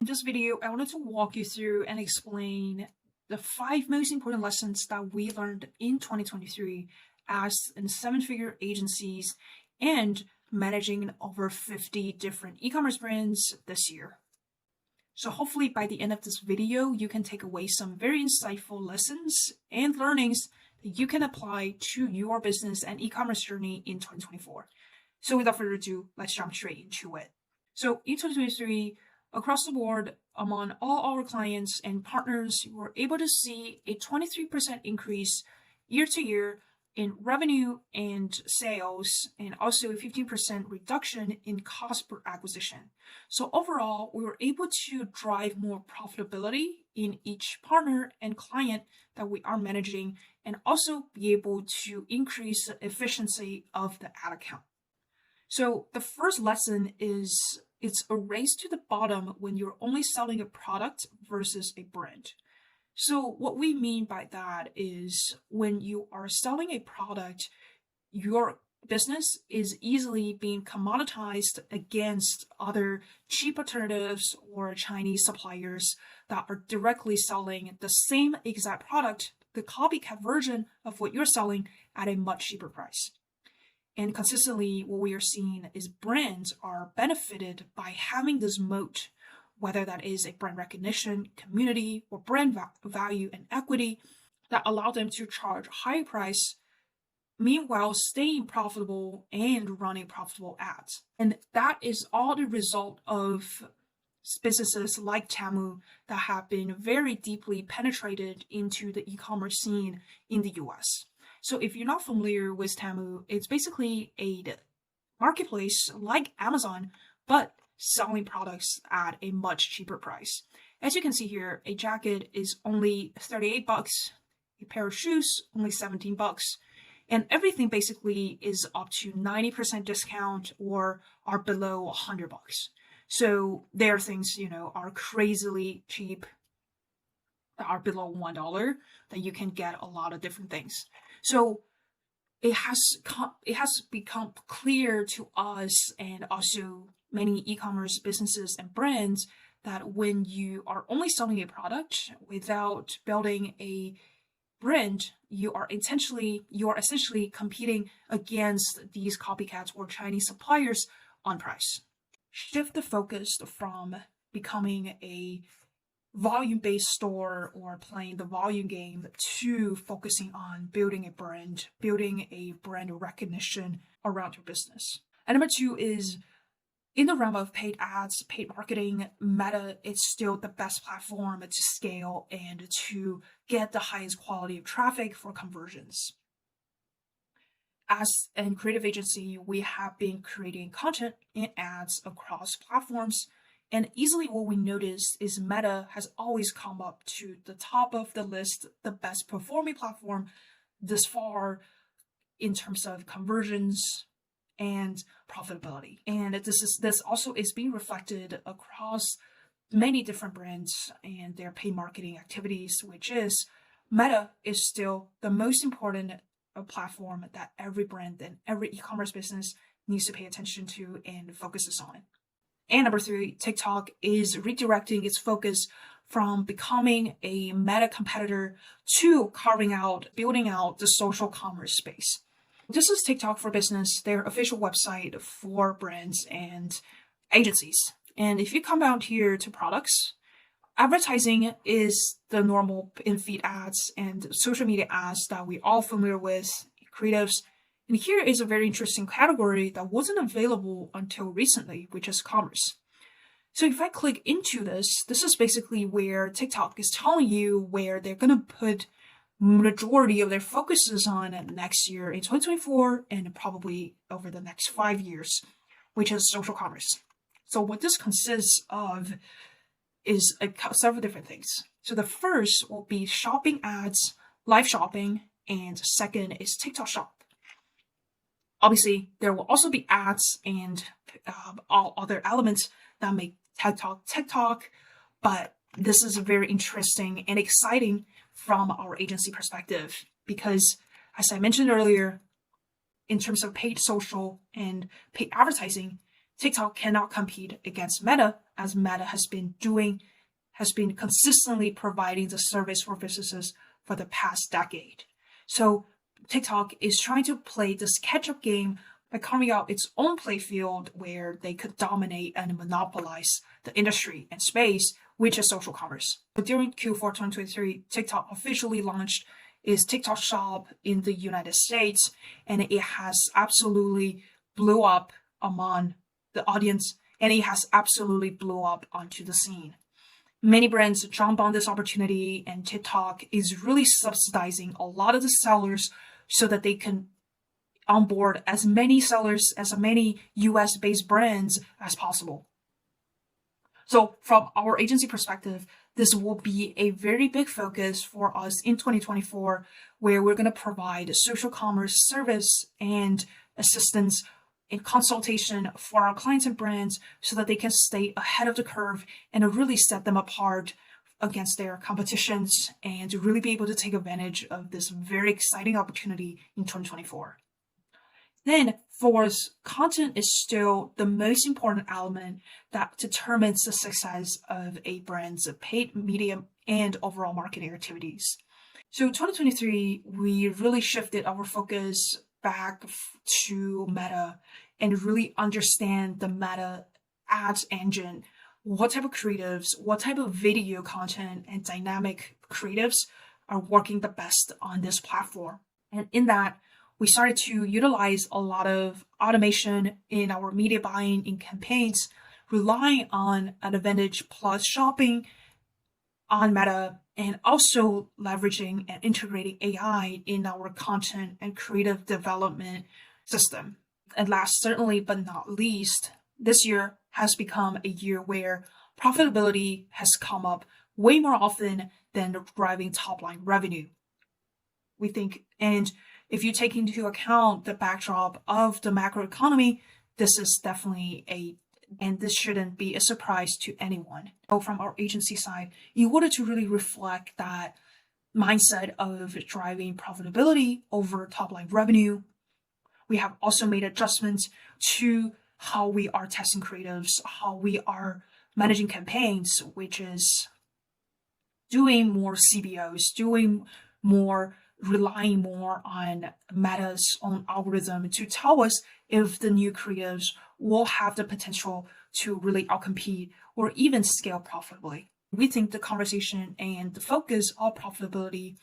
In this video, I wanted to walk you through and explain the 5 most important lessons that we learned in 2023 as in 7-figure agencies and managing over 50 different e-commerce brands this year. So hopefully by the end of this video, you can take away some very insightful lessons and learnings that you can apply to your business and e-commerce journey in 2024. So without further ado, let's jump straight into it. So in 2023, across the board, among all our clients and partners, we were able to see a 23% increase year to year in revenue and sales, and also a 15% reduction in cost per acquisition. So overall, we were able to drive more profitability in each partner and client that we are managing, and also be able to increase the efficiency of the ad account. So the first lesson is it's a race to the bottom when you're only selling a product versus a brand. So what we mean by that is when you are selling a product, your business is easily being commoditized against other cheap alternatives or Chinese suppliers that are directly selling the same exact product, the copycat version of what you're selling at a much cheaper price. And consistently, what we are seeing is brands are benefited by having this moat, whether that is a brand recognition, community, or brand value and equity that allow them to charge a higher price, meanwhile staying profitable and running profitable ads. And that is all the result of businesses like Temu that have been very deeply penetrated into the e-commerce scene in the US. So if you're not familiar with Temu, it's basically a marketplace like Amazon, but selling products at a much cheaper price. As you can see here, a jacket is only $38, a pair of shoes only $17, and everything basically is up to 90% discount or are below $100. So there are things, are crazily cheap that are below $1 that you can get a lot of different things. So it has become clear to us and also many e-commerce businesses and brands that when you are only selling a product without building a brand, you are essentially competing against these copycats or Chinese suppliers on price. Shift the focus from becoming a volume-based store or playing the volume game to focusing on building a brand recognition around your business. And number 2 is in the realm of paid ads, paid marketing, Meta is still the best platform to scale and to get the highest quality of traffic for conversions. As a creative agency, we have been creating content and ads across platforms. And easily what we noticed is Meta has always come up to the top of the list, the best performing platform this far in terms of conversions and profitability. And this also is being reflected across many different brands and their paid marketing activities, which is Meta is still the most important platform that every brand and every e-commerce business needs to pay attention to and focuses on. And number 3, TikTok is redirecting its focus from becoming a Meta competitor to building out the social commerce space. This is TikTok for Business, their official website for brands and agencies. And if you come down here to products, advertising is the normal in-feed ads and social media ads that we all familiar with, creatives. And here is a very interesting category that wasn't available until recently, which is commerce. So if I click into this is basically where TikTok is telling you where they're going to put majority of their focuses on next year in 2024 and probably over the next 5 years, which is social commerce. So what this consists of is several different things. So the first will be shopping ads, live shopping, and second is TikTok Shop. Obviously, there will also be ads and all other elements that make TikTok, but this is very interesting and exciting from our agency perspective because, as I mentioned earlier, in terms of paid social and paid advertising, TikTok cannot compete against Meta as Meta has been consistently providing the service for businesses for the past decade. So TikTok is trying to play this catch-up game by carving out its own playfield where they could dominate and monopolize the industry and space, which is social commerce. But during Q4 2023, TikTok officially launched its TikTok Shop in the United States, and it has absolutely blew up among the audience, and it has absolutely blew up onto the scene. Many brands jump on this opportunity, and TikTok is really subsidizing a lot of the sellers so that they can onboard as many sellers, as many US-based brands as possible. So from our agency perspective, this will be a very big focus for us in 2024, where we're going to provide social commerce service and assistance and consultation for our clients and brands so that they can stay ahead of the curve and really set them apart against their competitions and really be able to take advantage of this very exciting opportunity in 2024. Then, fourth, content is still the most important element that determines the success of a brand's paid media and overall marketing activities. So 2023, we really shifted our focus back to Meta and really understand the Meta ads engine. What type of creatives, what type of video content and dynamic creatives are working the best on this platform. And in that, we started to utilize a lot of automation in our media buying in campaigns, relying on Advantage Plus shopping on Meta, and also leveraging and integrating AI in our content and creative development system. And last, certainly but not least, this year has become a year where profitability has come up way more often than driving top line revenue. We think, and if you take into account the backdrop of the macroeconomy, this is definitely and this shouldn't be a surprise to anyone. So from our agency side, in order to really reflect that mindset of driving profitability over top line revenue, we have also made adjustments to how we are testing creatives, how we are managing campaigns, which is doing more CBOs, relying more on Meta's own algorithm to tell us if the new creatives will have the potential to really outcompete or even scale profitably. We think the conversation and the focus of profitability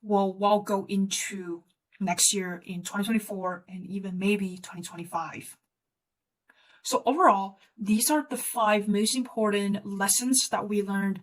will go into next year in 2024 and even maybe 2025. So overall, these are the 5 most important lessons that we learned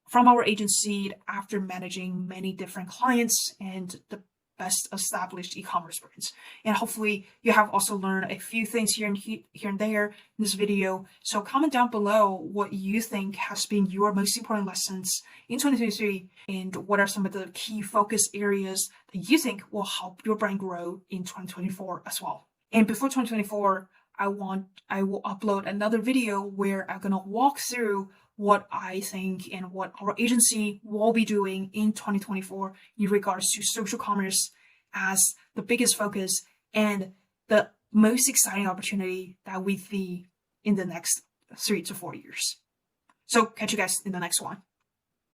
from our agency after managing many different clients and the best established e-commerce brands. And hopefully you have also learned a few things here and there in this video. So comment down below what you think has been your most important lessons in 2023 and what are some of the key focus areas that you think will help your brand grow in 2024 as well. And before 2024, I will upload another video where I'm going to walk through what I think and what our agency will be doing in 2024 in regards to social commerce as the biggest focus and the most exciting opportunity that we see in the next 3 to 4 years. So catch you guys in the next one.